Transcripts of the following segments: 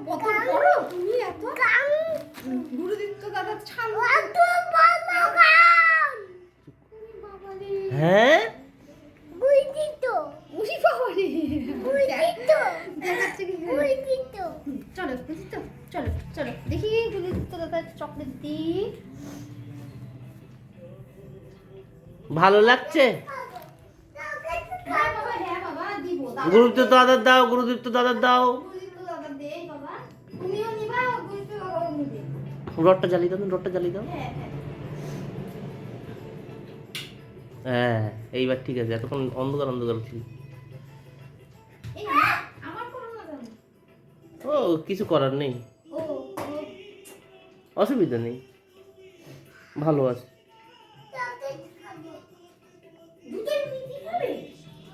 কত বড় তুমি এত গুরুদীপ্ত দাদা ছান এত বড় গান তুমি বাবা রে হ্যাঁ বুঝিত উনি বাবা রে বুঝিত দেখাচ্ছে কি বুঝিত চলো বুঝিত চলো চলো দেখি গুরুদীপ্ত দাদা চকলেট দি ভালো লাগছে? হ্যাঁ বাবা দিব গুরুদীপ্ত দাদার দাও, গুরুদীপ্ত দাদার দাও। গুরুদীপ্ত দাদা দে বাবা তুমিও নিবা গুরুদীপ্ত দাদাও নিবে রডটা জ্বালিয়ে দাও, রডটা জ্বালিয়ে দাও। হ্যাঁ হ্যাঁ এইবার ঠিক আছে, এতক্ষণ অন্ধকার অন্ধকার ছিল। এই আমার করোনা জানো ও কিছু করার নেই, ও অসুবিধা নেই, ভালো আছে। দুটোই মিটি হবে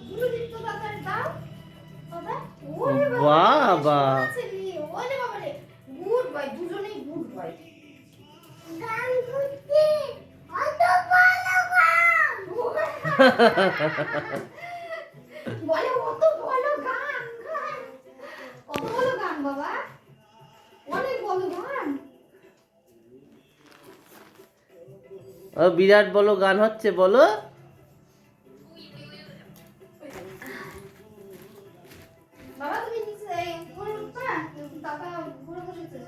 গুরুদীপ্ত দাদার দাও বাবা ওরে বাবা ওরে বাবা রে গুড বাই দুজনেই গুড বাই গান করতে অত ভালো গান বলে অত ভালো গান অত ভালো গান বাবা অনেক ভালো গান ও বিরাট বলো গান হচ্ছে, বলো। বাবা তুমি নিচে এই উপরে উঠবা দাদা উপরে বসেছে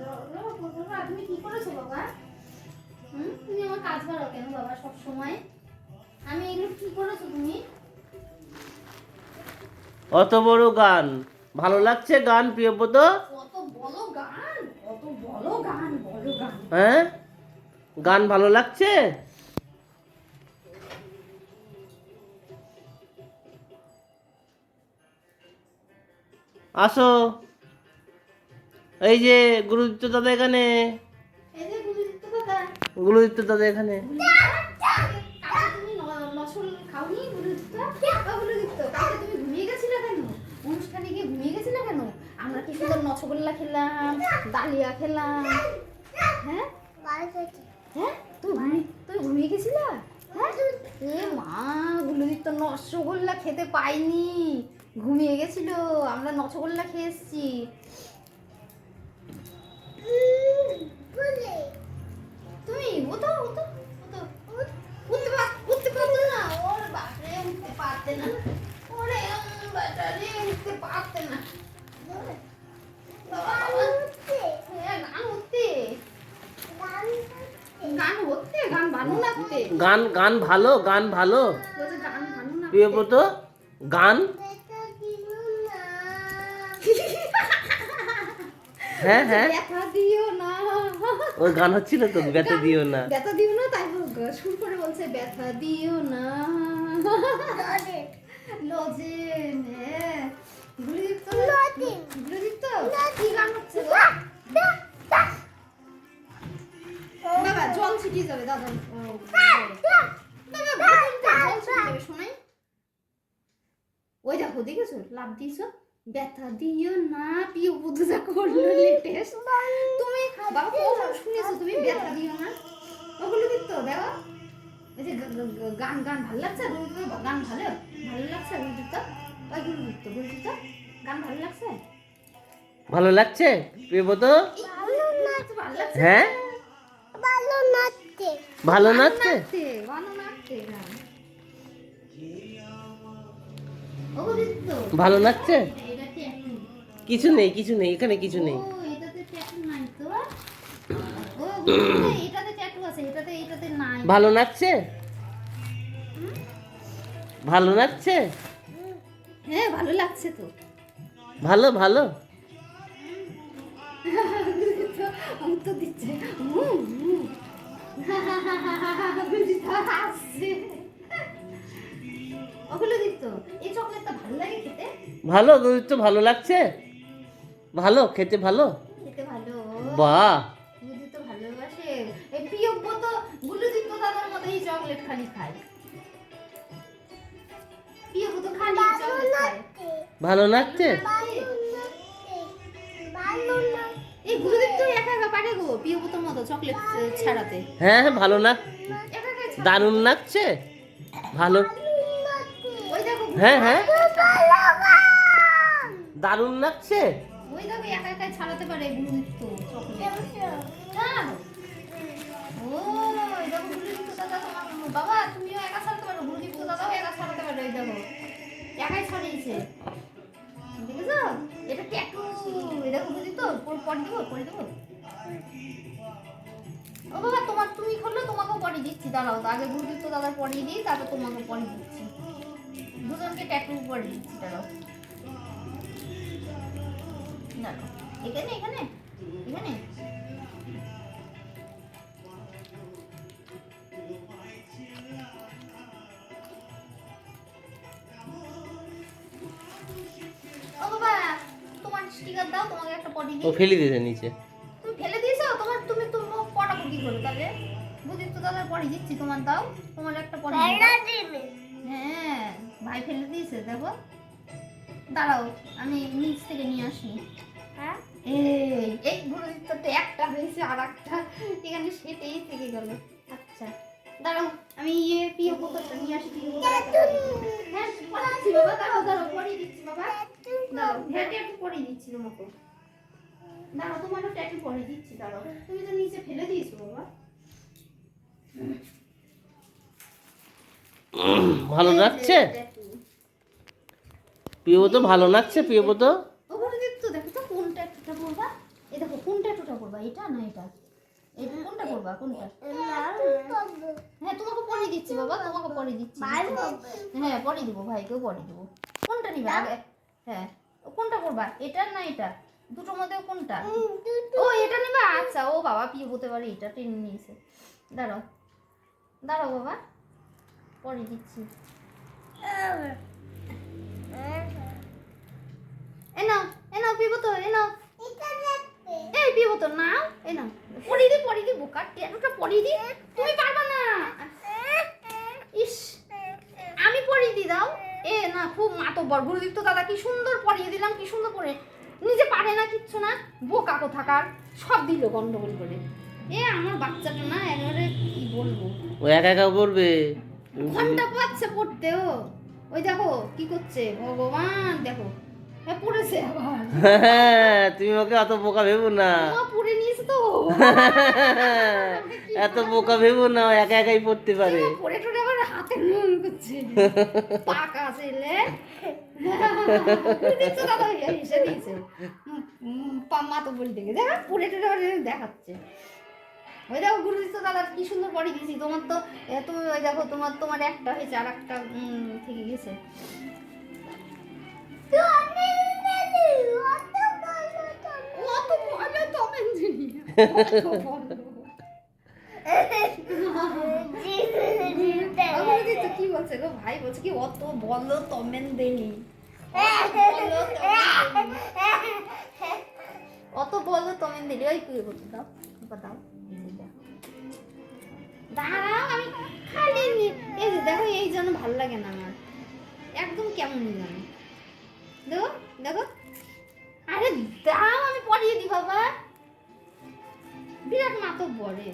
তুমি কি করেছো বাবা তুমি আমার কাজ করো কেন বাবা সব সময় আমি এগুলো কি করেছো তুমি অত বড় গান ভালো লাগছে? গান প্রিয়ব্রত? কত বলো গান কত বলো গান হ্যাঁ গান ভালো লাগছে? আসো, এই যে গুরুদীপ্ত দাদা এখানে, এই যে গুরুদীপ্ত দাদা গুরুদীপ্ত দাদা এখানে। কালকে তুমি নসল খাওনি গুরুদীপ্ত গুরুদীপ্ত কালকে তুমি ঘুমিয়ে গেছিলে কেন অনুষ্ঠানে গিয়ে ঘুমিয়ে গেছিলে কেন আমরা কি সুন্দর নচগোল্লা খেলাম ডালিয়া খেলাম হ্যাঁ হ্যাঁ তুই ঘুমিয়ে গেছিলা হ্যাঁ এ মা গুরুদীপ্ত নচগোল্লা খেতে পাইনি ঘুমিয়ে গেছিল আমরা নচগোল্লা খেয়ে এসছি তুমি উঠতে পারতো না ওর বাপরে উঠতে পারতে না ওরে বাটারে উঠতে পারতে না গান ভালো লাগতে গান ভালো, গান ভালো গান ভালো না প্রিয়ব্রত। গান হ্যাঁ হ্যাঁ ব্যথা দিও না ওই গান হচ্ছিল তো, ব্যথা দিও না। ব্যথা দিও না তাই সুর করে বলছে ব্যথা দিও না লজেন হ্যাঁ গুরুদীপ্ত কি গান হচ্ছে গো? বাবা জল ছিটিয়ে যাবে দাদা বাবা জল ছিটিয়ে যাবে শোনাই ওই দেখো দেখেছো লাভ দিয়েছো ব্যথা দিও না পিও বুঝা করলো লেটেস্ট তুমি বাবা কখন শুনেছো তুমি ব্যথা দিও না ওগুলো দিতো দেখো এই যে গান ভালো লাগছে গান ভালো লাগছে গুরুদীপ্ত ওই গুরুদীপ্ত গান ভালো লাগছে ভালো লাগছে প্রিয়ব্রত? হ্যাঁ ভালো নাচছে ভালো লাগছে? কিছু নেই, কিছু নেই এখানে, কিছু নেই। ভালো নাচছে? ভালো নাচছে? হ্যাঁ ভালো লাগছে তো ভালো ভালো উত্তর দিচ্ছে ওগুলো দিত এই চকলেটটা ভালো লাগে খেতে ভালো তো ভালো লাগছে? ভালো খেতে, ভালো খেতে ভালো বাহ গুলু তো ভালোবাসে এই প্রিয়ব্য তো গুলু দিত দাদার মতো এই চকলেট খালি খায় প্রিয়ব্য তো খালি চকলেট খায় ভালো লাগছে? এই গুরুদীপ তো একা একা পারে গো প্রিয়ব্যর মতো চকলেট ছাড়াতে হ্যাঁ হ্যাঁ ভালো না, একা একা দারুণ লাগছে, ভালো। ওই দেখো হ্যাঁ হ্যাঁ দারুণ লাগছে। ওই দেখো একা একা ছাড়াতে পারে গুরুদীপ্ত চকলেট। ছাড়। ও এই দেখো গুরুদীপ্ত দাদা তোমার বাবা তুমিও একা ছাড়াতে পারো, গুরুদীপ্ত দাদাও একা ছাড়াতে পারো। এই দেখো একাই ছাড়িয়েছে, দেখেছো? এটা ট্যাটু। এই দেখো গুরুদীপ্ত পরে দেবো। ও বাবা তোমার তুমি খোলো, তোমাকেও পরিয়ে দিচ্ছি। দাঁড়াও আগে গুরুদীপ্ত দাদার পরিয়ে দিই, তারপর তোমাকে পরিয়ে দিচ্ছি। দুজনকে ট্যাটু পরিয়ে দিচ্ছি। দাঁড়াও দাঁড়াও এখানে ও বাবা তোমার স্টিকার দাও, তোমাকে একটা পটি ও দিই। ফেলে দিয়েছে নিচে। তুমি ফেলে দিয়েছো, তুমি পটাবো কি করে তাহলে? বুঝিস তো দাদা পটি দিচ্ছি, তোমার দাও, তোমার একটা পটি দিই। হ্যাঁ ভাই ফেলে দিয়েছে দেখো। দাঁড়াও আমি নিচ থেকে নিয়ে আসি। হ্যাঁ এই গুরুদীপ্ত তো একটা হয়েছে, আর একটা এখানে সেটাই থেকে গেল। আচ্ছা দাঁড়াও আমি পিও বোতলটা নিয়ে আসি। পিও বোতলটা হ্যাঁ পড়াচ্ছি বাবা। দাঁড়াও পরিয়ে দিচ্ছি বাবা। দাঁড়াও হ্যাঁ ট্যাটু পরিয়ে দিচ্ছি তোমাকে। দাঁড়াও তোমারও ট্যাটু পরিয়ে দিচ্ছি। দাঁড়াও তুমি তো নিচে ফেলে দিয়েছো বাবা। ভালো লাগছে প্রিয়ব্রত? ভালো লাগছে প্রিয়ব্রত? ও গুরুদীপ্ত দেখো তো কোন ট্যাটুটা পরবা। এই দেখো কোন ট্যাটুটা পরবা, এটা না এটা? এটা কোনটা পরবা? কোনটা? হ্যাঁ তোমাকে পরিয়ে দিচ্ছি বাবা, তোমাকে পরিয়ে দিচ্ছি। হ্যাঁ পরিয়ে দেবো, ভাইকেও পরিয়ে দেবো। কোনটা নিবে আগে? হ্যাঁ কোনটা করবা, এটা না এটা? দুটোর মধ্যে কোনটা? ও এটা নিবা। আচ্ছা ও বাবা পিয়ে হতে পারে, এটা টেনে নিয়েছে। দাঁড়াও বাবা পরিয়ে দিচ্ছি। এ নাও পিবো তো, এই পিবো তো নাও। এই নাও পরিয়ে দি বোকা ট্যাটুটা পরিয়ে দি। তুমি পারবা না। ইস আমি পরিয়ে দি দাও। এ না খুব মাতব্বর গুরুদীপ্ত দাদা, কি সুন্দর পরিয়ে দিলাম, কি সুন্দর করে নিজে পারে না কিচ্ছু না, বোকা কোথাকার, সব দিল গন্ডগোল করে। এ আমার বাচ্চাটা না একেবারে কি বলবো, ও একা একা পড়বে। ঘন্টা পাচ্ছে পড়তে। ও ওই দেখো কি করছে, ভগবান দেখো হ্যাঁ পড়েছে আবার। তুমি ওকে অত বোকা ভেবো না। মা পড়ে নিয়েছে তো। এত বোকা ভেবো না, একা একাই পড়তে পারে। পড়ে টড়ে আবার হাতে নুন করছে, পাকা ছেলে। দিচ্ছে দাদা এসে দিয়েছে মা তো বলি দেখে দেখা পড়ে টড়ে আবার দেখাচ্ছে। ওই দেখো গুরুদীপ্ত দাদা কি সুন্দর পড়ে দিয়েছি। তোমার তো তুমি ওই দেখো তোমার একটা হয়েছে, আর একটা থেকে গেছে। কি বলছে গো ভাই, বলছে কি অত বলো তমেন দেনি, অত বলো তমেন দিলি। ওই কি বলতে দাও দাও দাঁড়াও আমি খালি এই যে দেখো, এই জন্য ভালো লাগে না আমার একদম, কেমন জানো দেখো দেখো। আরে দাও আমি পরিয়ে দি বাবা, বিরাট মাতো বড়ে।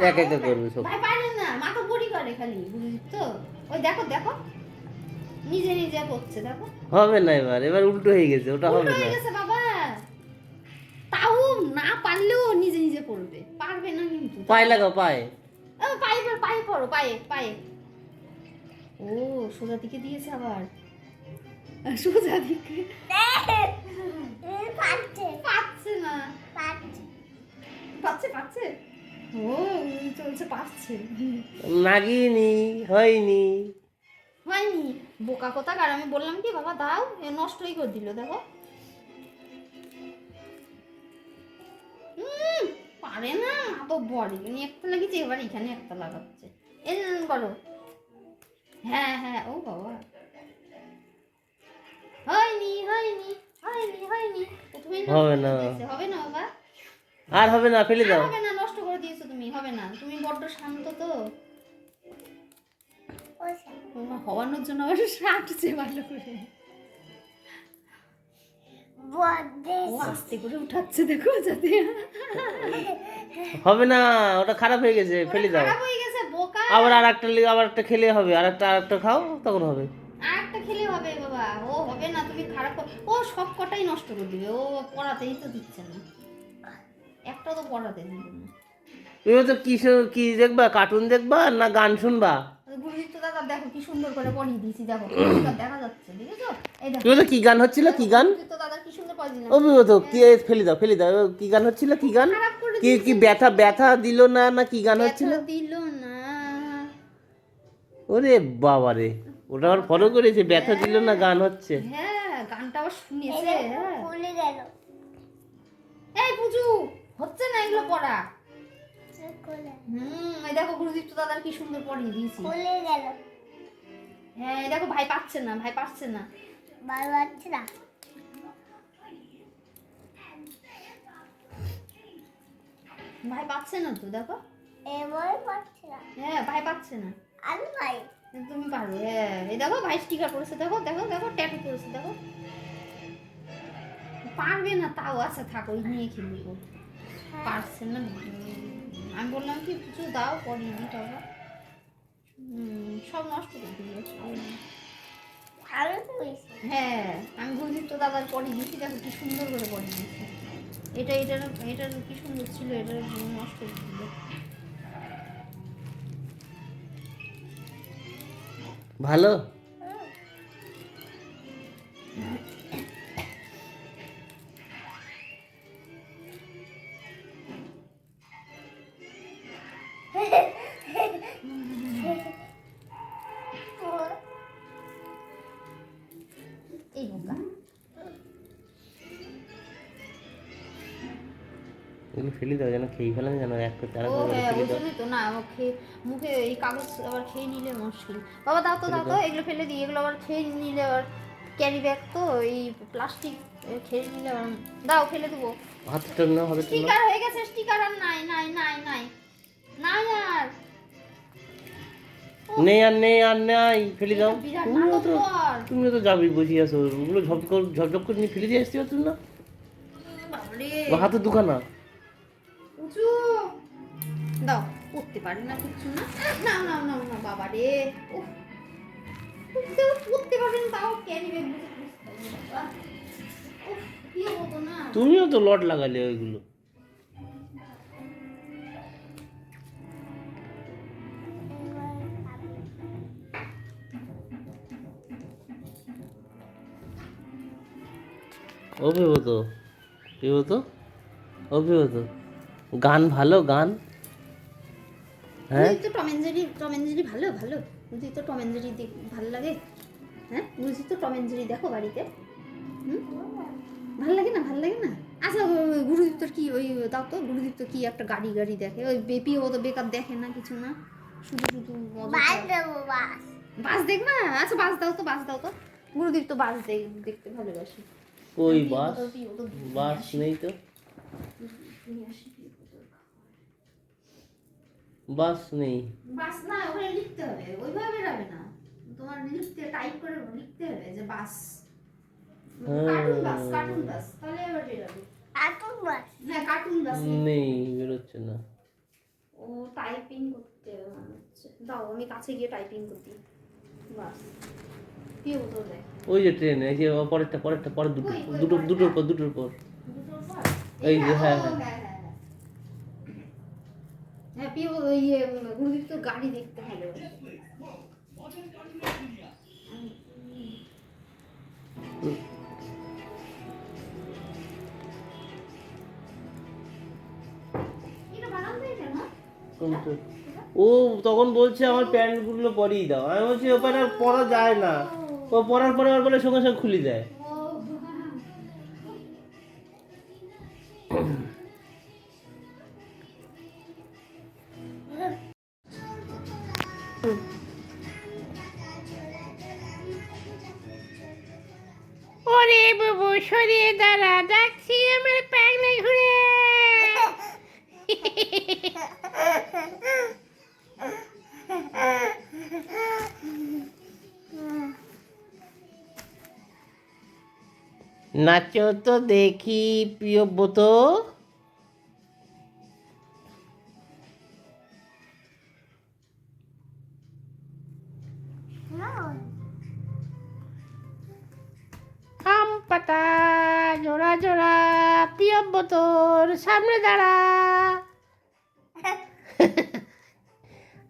একা একা করবে সব। ভাই পারে না, মাথা বড়ি করে খালি, বুঝলি তো? ওই দেখো দেখো নিজে নিজে করছে দেখো। হবে না, এবার উল্টো হয়ে গেছে, ওটা হবে উল্টো না। হয়ে গেছে বাবা, তাও না পারলেও নিজে নিজে পড়বে, পারবে না কিন্তু। পায়ে লাগাও, পায়ে। পায়ে পড়ো, পায়ে। ও সোজা দিকে দিয়েছে আবার, সোজা দিকে পাচ্ছে না, পাচ্ছে। ও চলছে পাচ্ছে। নাগিনি হয়নি বোকা কথা। আর আমি বললাম কি বাবা দাও, নষ্টই করে দিল দেখো। পারে না তো বড়, এখানে একটা লাগিয়েছে, এবার এখানে একটা লাগাচ্ছে। করো হ্যাঁ ও বাবা হয়নি। হবে না বাবা, আর হবে না, ফেলে দাও। হবে না, নষ্ট করে দিয়েছো তুমি, হবে না। তুমি বড্ড শান্ত তো, হওয়ানোর জন্য আবার শাটছে ভালো করে, আস্তে করে উঠাচ্ছে দেখো যাতে। হবে না, ওটা খারাপ হয়ে গেছে, ফেলে দাও। খারাপ হয়ে গেছে বোকা। আবার আর একটা খেলে হবে, আর একটা খাও, তখন হবে। আর একটা খেলে হবে বাবা, ও হবে না, তুমি খারাপ ও সব কটাই নষ্ট করে দিবে, ও পড়াতেই তো দিচ্ছে না, একটা তো পড়াতে দিবে না। তুমি তো কি দেখবা, কার্টুন দেখবা না গান শুনবা? গুরুদীপ্ত দাদা দেখো কি সুন্দর করে পড়িয়ে দিয়েছি, দেখো দেখা যাচ্ছে, দেখেছো? এই দেখো তুমি তো কি গান হচ্ছিল, কি গান? গুরুদীপ্ত দাদা কি সুন্দর পড়িয়ে দিলাম। অভিভূত কি, ফেলে দাও কি গান হচ্ছিল, কি গান? খারাপ করে কি কি ব্যথা ব্যথা দিল না, না কি গান হচ্ছিল? ব্যথা দিল না। ওরে বাবা রে, ওটা আবার ফলো করেছে, ব্যথা দিল না গান হচ্ছে। হ্যাঁ গানটা আবার শুনেছে। হ্যাঁ এই পুজু, হচ্ছে না এগুলো পড়া। এই দেখো গুরুদীপ্ত দাদার কি সুন্দর পড়িয়ে দিয়েছি। হ্যাঁ এই দেখো ভাই পাচ্ছে না, ভাই পাচ্ছে না। ভাই পাচ্ছে না তো, দেখো। হ্যাঁ ভাই পাচ্ছে না। তুমি পারবে, হ্যাঁ এই দেখো ভাই স্টিকার করেছে, দেখো দেখো দেখো ট্যাটু করেছে, দেখো। পারবে না তাও, আচ্ছা থাকো, ওই নিয়ে খেলবো। পারছে না। আমি বললাম কি কিছু দাও পড়িয়ে দিই, বাবা। সব নষ্ট করে দিল। হ্যাঁ আমি গুরুদীপ্ত দাদার পড়িয়ে দিয়েছি, দেখো কি সুন্দর করে পড়িয়ে দিয়েছি। এটার কি সুন্দর ছিল, এটা নষ্ট করে দিল। ভালো। এই বোকা। এগুলো ফেলে দাও, যেন খেয়ে ফেলেন, যেন এক করে তারা ও করে হ্যাঁ ফেলে ওই দাও। জন্যই তো না, ও মুখে এই কাগজ আবার খেয়ে নিলে মুশকিল। বাবা দাও তো দাও তো, এগুলো ফেলে দিই, এগুলো আবার খেয়ে নিলে আবার ক্যারি ব্যাগ তো, এই প্লাস্টিক খেয়ে নিলে আবার দাও, ফেলে দেবো। হাতটা নাও, হাতটা নাও। স্টিকার হয়ে গেছে, স্টিকার আর নাই নাই নাই নাই নাই আর। নেই আর নেই আর নাই, ফেলে দাও। বিরাট তুমিও তো নাটকর। তুমিও তো যাবি বসে আসো, ওগুলো ঝপঝপ করে নিয়ে ফেলে দিয়ে আসতে পারছো না? বাবারে বা হাতের দুখানা। উঁচু দাও, পড়তে পারে না কিছু না। না না না না বাবা রে, উফ পড়তে পারেন তাও ক্যারি ব্যাগ কি হতো না। তুমিও তো লট লাগালে ওইগুলো। অভিভূত, অভিভূত গান ভালো, গান। হ্যাঁ বুঝি তো টম এন্ড জেরি ভালো ভালো, বুঝি তো টম এন্ড জেরি ভালো লাগে। হ্যাঁ বুঝি তো টম এন্ড জেরি দেখো বাড়িতে। ভালো লাগে না, ভালো লাগে না। আচ্ছা গুরুদীপ্তর কি ওই দাও তো, গুরুদীপ্ত কি একটা গাড়ি দেখে, ওই বেপি ও তো বেকার দেখে না কিছু না, শুধু শুধু বাস দেখবা। আচ্ছা বাস দাও তো, বাস দাও তো। গুরুদীপ্ত বাস দেখতে ভালোবাসি। ওই বাস নেই তো, বাস নেই। বাস না, ওখানে লিখতে হবে, ওইভাবে বেরাবে না, তোমার লিখতে টাইপ করে লিখতে হবে যে বাস। কার্টুন বাস তাহলে এবার বেরাবে। হ্যাঁ কার্টুন বাস নেই, বেরোচ্ছে না। ও টাইপিং করতে হচ্ছে, দাও আমি কাছে গিয়ে টাইপিং করতে। বাস কি হতো দেখ, ওই যে ট্রেন, এই যে পরেরটা পরের দুটোর পর দুটোর পর এই যে, হ্যাঁ হ্যাঁ হ্যাঁ পিও ইয়ে গুরুদীপ্ত গাড়ি দেখতে ভালোবাসে। এটা বানাতে কেন? ও তখন বলছে আমার প্যান্টগুলো পরিয়ে দাও, আমি বলছি ও প্যান্ট আর পরা যায় না, ও পরার পরে আবার বলে সঙ্গে সঙ্গে খুলে দেয়। ওরে বাবু সরিয়ে দাঁড়া, ডাকছি আমার পাগলা ঘুরে। নাচো তো দেখি প্রিয়ব্রত। জোড়া প্রিয়ব্রতর সামনে দাঁড়া,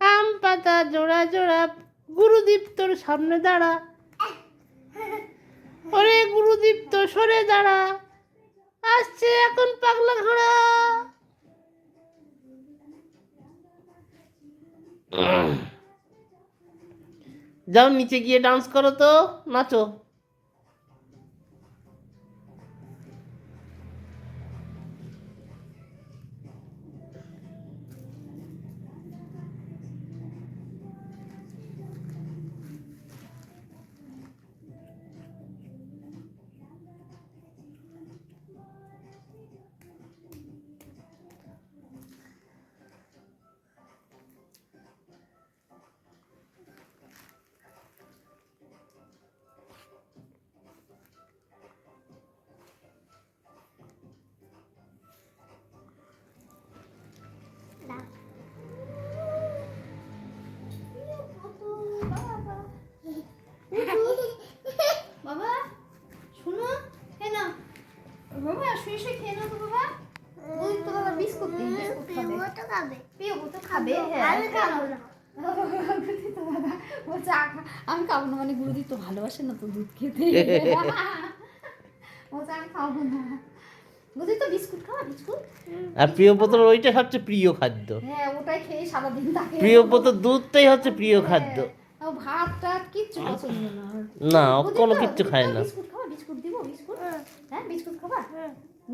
আম পাতা জোড়া জোড়া গুরুদীপ তোর সামনে দাঁড়া, ওরে গুরুদীপ তো সরে দাঁড়া, আসছে এখন পাগলা ঘোড়া। যাও নিচে গিয়ে ডান্স করো তো, নাচো। বাবা শোনো, খেয়ে নাও বাবা, শুয়ে শুয়ে খেয়ে নাও তো বাবা। ওই তো বাবা বিস্কুট দিন, বিস্কুট খাবে। পিও তো খাবে, হ্যাঁ আমি খাবো না। গুরুদি তো দাদা বলছে আমি খাবো না, মানে গুরুদি তো ভালোবাসে না তো দুধ খেতে, বলছে আমি খাবো না। বুঝলি তো বিস্কুট খাওয়া, বিস্কুট। আর প্রিয়ব্রতর ওইটা সবচেয়ে প্রিয় খাদ্য। হ্যাঁ ওটাই খেয়ে সারাদিন থাকে। প্রিয়ব্রতর দুধটাই হচ্ছে প্রিয় খাদ্য। ও ভাত টাত কিচ্ছু পছন্দ না ওর। না ও বুঝলি কোনো তো? কিচ্ছু খায় না। বিস্কুট খাওয়া, বিস্কুট দিব, বিস্কুট। হ্যাঁ বিস্কুট খাবা,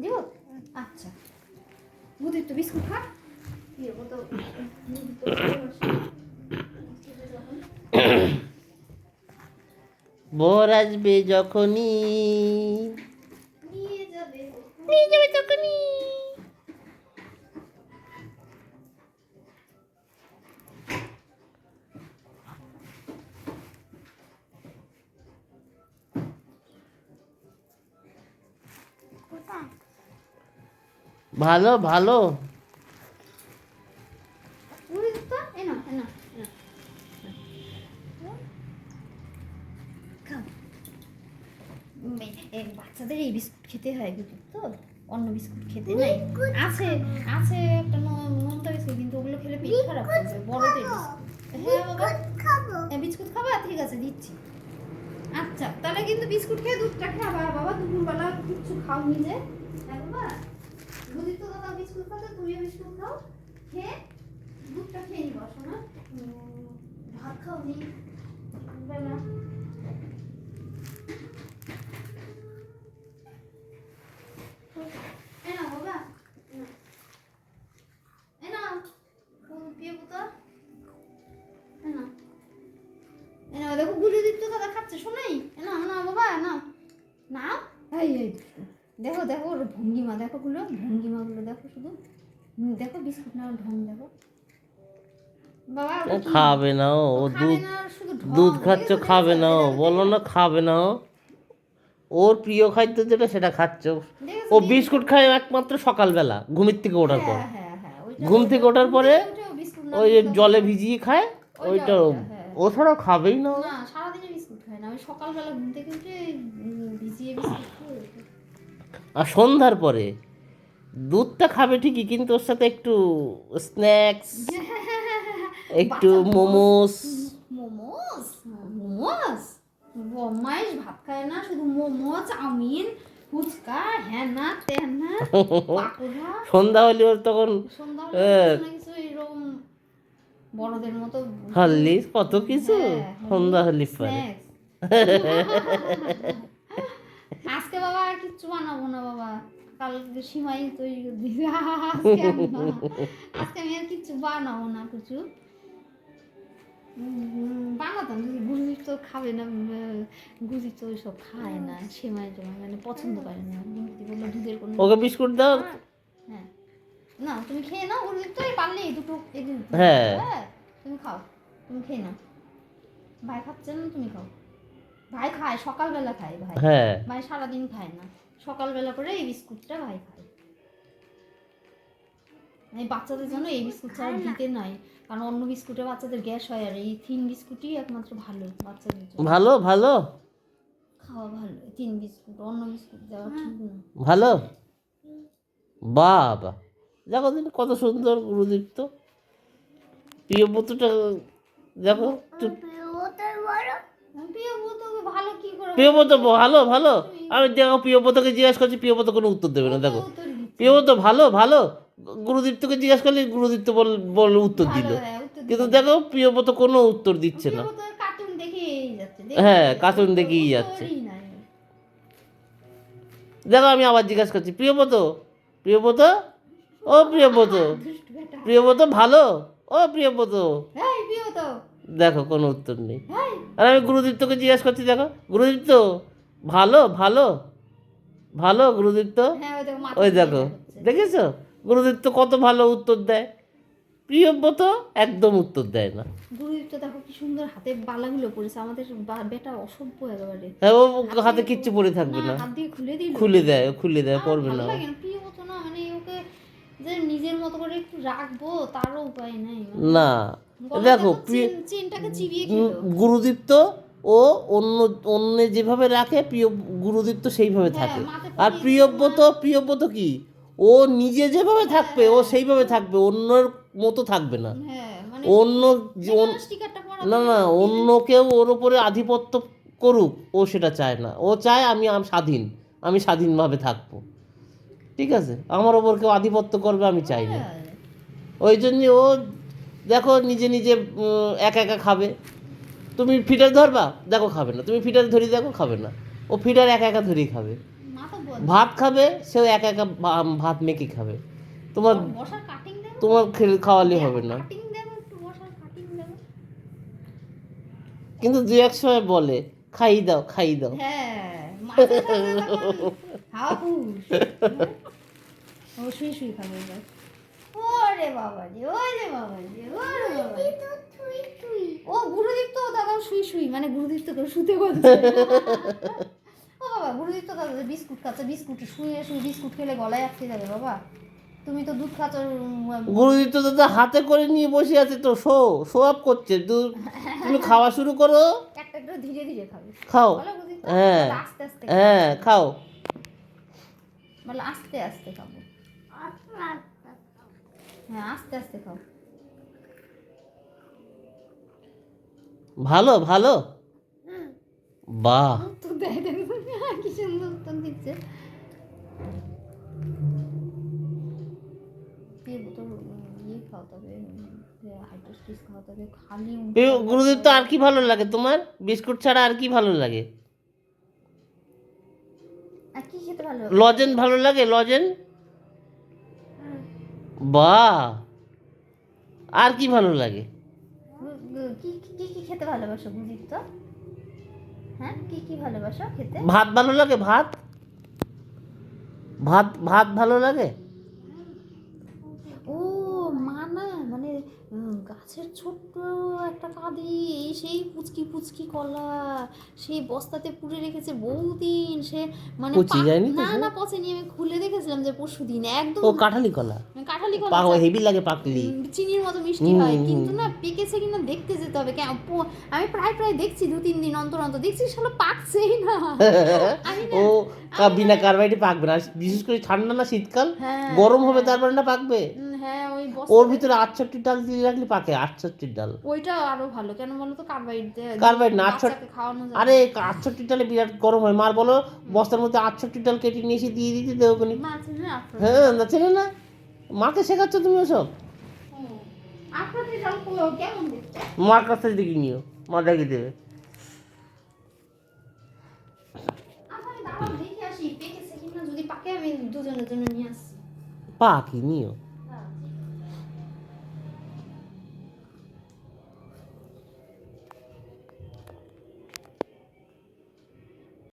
দিব। আচ্ছা বুঝলি তো বিস্কুট খা। ভোর আসবে যখনই, নিয়ে যাবে তখনই। ভালো ভালো। উড়ে তো এনা এনা খাও। বাচ্চাদের এই বিস্কুট খেতে হয় বুঝলি তো, অন্য বিস্কুট খেতে নাই। আছে আছে একটা নোনতা বিস্কুট, কিন্তু ওগুলো খেলে পেট খারাপ করবে, বড়দের বিস্কুট। হ্যাঁ বাবা বিস্কুট খাবা, ঠিক আছে দিচ্ছি। আচ্ছা তাহলে কিন্তু বিস্কুট খেয়ে দুধটা খাবা বাবা, দুপুরবেলা কিচ্ছু খাও নিজে। হ্যাঁ বাবা বুঝলি তো দাদা বিস্কুট খাও, তুমিও বিস্কুট খাও, খেয়ে দুধটা খেয়ে নিবা শোনা। ভাত খাও নি বেলা। এনা বাবা এনা পিয়ে পুতো এনা এনা দেখো গুলি দিত দাদা খাচ্ছে শোনাই। এনা না বাবা না না এই এই দেখো দেখো ওর ভঙ্গিমা দেখো, ভঙ্গিমাগুলো দেখো শুধু। দেখো বিস্কুট নেওয়ার ঢং দেখো বাবা। ও খাবে না, ও দুধ দুধ খাচ্ছ, খাবে না, ও বলো না খাবে না। ওর প্রিয় খাদ্য যেটা সেটা খাচ্ছ। ও বিস্কুট খায় একমাত্র সকালবেলা ঘুমের থেকে ওঠার পর। ঘুম থেকে ওঠার পরে ওই যে জলে ভিজিয়ে খায়, ওইটা ও ছাড়া খাবেই না। না সারাদিনে বিস্কুট খায় না, ওই সকালবেলা ঘুম থেকে উঠে ভিজিয়ে বিস্কুট খায়। আর সন্ধ্যার পরে দুধটা খাবে ঠিকই, কিন্তু ওর সাথে একটু স্ন্যাক্স, একটু মোমোস। মোমোস মোমোস বদমাইশ, ভাত খায় না, শুধু মোমো চাউমিন ফুচকা হ্যাঁ না তেন না পাকোড়া। সন্ধ্যা হলে ওর তখন কিছু এরকম বড়দের মতো হরলিক্স কত কিছু সন্ধ্যা হলে পরে। আজকে বাবা আর কিচ্ছু বানাবো না বাবা, কালকে সীমাই তৈরি করে দিবি। আজকে আমি আর কিচ্ছু বানাবো না, কিছু বানাতাম যদি গুজি তো খাবে না, গুজি তো ওইসব খায় না, সেমাই টেমাই মানে পছন্দ করে না। বললো দুধের কোনো ওকে বিস্কুট দাও। হ্যাঁ না তুমি খেয়ে নাও, ওর তো পারলে এই দুটো হ্যাঁ তুমি খাও, তুমি খেয়ে নাও। ভাই খাচ্ছে না, তুমি খাও। ভাই খায় সকালবেলা খায়, ভাই হ্যাঁ ভাই সারাদিন খায় না, সকালবেলা করে এই বিস্কুটটা ভাই খায়। এই বাচ্চাদের জন্য এই বিস্কুট ছাড়া দিতে নাই, কারণ অন্য বিস্কুটে বাচ্চাদের গ্যাস হয়, আর এই থিন বিস্কুটই একমাত্র ভালো বাচ্চাদের জন্য। ভালো ভালো খাওয়া ভালো, 3 বিস্কুট, অন্য বিস্কুট দেওয়া ঠিক না। ভালো বাবা, দেখো দিন কত সুন্দর গুরুদীপ্ত প্রিয় পুত্রটা, দেখো প্রিয়ব্রত ভালো কি করে প্রিয়ব্রত ভালো ভালো। আমি দেখো প্রিয়ব্রতকে জিজ্ঞাসা করছি, প্রিয়ব্রত কোনো উত্তর দেবে না। দেখো উত্তর দিচ্ছে। প্রিয়ব্রত ভালো ভালো, গুরুদীপ্তকে জিজ্ঞাসা করলে গুরুদীপ্ত বল উত্তর দিল, ভালো, হ্যাঁ, উত্তর কিন্তু দেখো প্রিয়ব্রত কোনো উত্তর দিচ্ছে না। প্রিয়ব্রত কার্টুন দেখেই যাচ্ছে, হ্যাঁ, কার্টুন দেখেই যাচ্ছে। উত্তরই নাই। দেখো আমি আবার জিজ্ঞাসা করছি, প্রিয়ব্রত প্রিয়ব্রত ও প্রিয়ব্রত দুষ্টু বেটা। প্রিয়ব্রত ভালো ও প্রিয়ব্রত, এই প্রিয়ব্রত, দেখো কোনো উত্তর নেই। এই আর আমি গুরুদীপ্তকে জিজ্ঞাসা করছি, দেখো গুরুদীপ্ত ভালো ভালো ভালো গুরুদীপ্ত, হ্যাঁ ওই দেখো মাথা ওই দিয়ে দেখো দেখাচ্ছে। দেখেছো গুরুদীপ্ত কত ভালো উত্তর দেয়, প্রিয়ব্রত একদম উত্তর দেয় না। গুরুদীপ্ত দেখো কি সুন্দর হাতে বালাগুলো পড়েছে, আমাদের বেটা অসভ্য একেবারে। হ্যাঁ, ও হাতে কিচ্ছু পরে থাকবে না, হাত দিয়ে খুলে দিল। খুলে দেয় আমার পড়বে ভালো না। লাগে না প্রিয়ব্রত, না মানে ওকে যে নিজের মতো করে একটু রাখবো তারও উপায় নাই। না দেখো চেনটাকে চিবিয়ে খেলো। গুরুদীপ্ত ও অন্য যেভাবে রাখে প্রিয় গুরুদীপ্ত সেইভাবে হ্যাঁ, থাকে। মাথায় আর পরিয়ে প্রিয়ব্রত কি, ও নিজে যেভাবে থাকবে ও সেইভাবে থাকবে, অন্যর মতো থাকবে না। হ্যাঁ মানে অন্য স্টিকারটা পরা না না, অন্য কেউ ওর উপরে আধিপত্য করুক ও সেটা চায় না, ও চায় আমি স্বাধীন, আমি স্বাধীনভাবে থাকবো। ঠিক আছে, আমার ওপর কেউ আধিপত্য করবে আমি চাই না। ওই জন্য ও দেখো নিজে নিজে একা একা খাবে। তুমি ফিডার ধরবা, দেখো খাবে না, তুমি ফিডার ধরি দেখো খাবে না, ও ফিডার একা একা ধরেই খাবে। মাথা ভাত খাবে সেও একা একা ভাত মেখে খাবে, তোমার বসার কাটিং দেবো, তোমার খাওয়ালে হবে না। কাটিং দেবো, একটু বসার কাটিং দেবো। কিন্তু দু এক সময় বলে খাই দাও খাই দাও। হ্যাঁ মাথা থাকলে তখন হাবুস। ও শুই শুই খাবে এবার। ওরে বাবা রে, ওরে বাবা রে, ওরে বাবা রে। ও গুরুদীপ্ত দাদা শুই শুই, মানে গুরুদীপ্ত করে শুতে বলছে। ও বাবা গুরুদীপ্ত দাদা বিস্কুট খাচ্ছে, বিস্কুট শুয়ে শুয়ে বিস্কুট খেলে গলায় আটকে যাবে বাবা। তুমি তো দুধ খাচ্ছ। গুরুদীপ্ত দাদা হাতে করে নিয়ে বসে আছে তো, শো আপ করছে। তুমি খাওয়া শুরু করো, একটা একটু ধীরে ধীরে খাবে। খাও। বলো গুরুদীপ্ত, হ্যাঁ বলো আস্তে আস্তে হ্যাঁ খাও। বলো আস্তে আস্তে খাবো। হ্যাঁ আস্তে আস্তে খাও। ভালো ভালো বাহ, উত্তর দেয় দেখুন কি সুন্দর উত্তর দিচ্ছে। ইয়ে খাওয়াতে হবে, হাইড্রোস্টিস খাওয়াতে হবে, খালি গুরুদীপ্ত আর কি ভালো লাগে তোমার, বিস্কুট ছাড়া আর কি ভালো লাগে? আর কি খেতে ভালো? লজেন ভালো লাগে, লজেন। বাহ, আর কি ভালো লাগে? কি কি কি খেতে ভালোবাসো গুরুদীপ্ত? হ্যাঁ কি কি ভালোবাসো খেতে? ভাত ভালো লাগে, ভাত ভাত ভাত ভালো লাগে। ও মা না মানে গাছের ছোট্ট একটা কাঁদি, সেই পুচকি পুচকি কলা সেই বস্তাতে পুড়ে রেখেছে বহুদিন, সে মানে পচে যায়নি তো না সে? না পচেনি, আমি খুলে দেখেছিলাম যে পরশুদিন একদম ও কাঁঠালি কলা, কাঁঠালি কলা হেভি লাগে পাকলি। চিনির মতো মিষ্টি হয়, কিন্তু না পেকেছে কিনা দেখতে যেতে হবে। আমি প্রায় প্রায় দেখছি 2-3 দিন অন্তর অন্তর দেখছি, শালা পাকছেই না। ও বিনা কার্বাইডে পাকবে না, বিশেষ করে ঠান্ডা না শীতকাল, হ্যাঁ, গরম হবে তারপরে না পাকবে। হ্যাঁ ওই ওর ভিতরে 68 ডাল দিয়ে রাখলে পাকে, 68 ডাল। ওইটা আরো ভালো, কেন বলো তো? কার্বাইড না, 68 খাওয়ানো যায়। আরে 68 ডালে বিরাট গরম হয়। মার বলো বস্তার মধ্যে 68 ডাল কেটে নিয়ে এসে দিয়ে দিতে দেবো কোনি। মা আছে না আপনার? হ্যাঁ না ছেলে না, মাকে শেখাচ্ছ তুমি ওসব? আপনার কেমন দেখতে? মার কাছ থেকে দেখে নিও, মা দেখে দেবে। আমি দাঁড়াও দেখে আসি পেকেছে কিনা, যদি পাকে আমি দুজনের জন্য নিয়ে আসছি। পাকি নিও।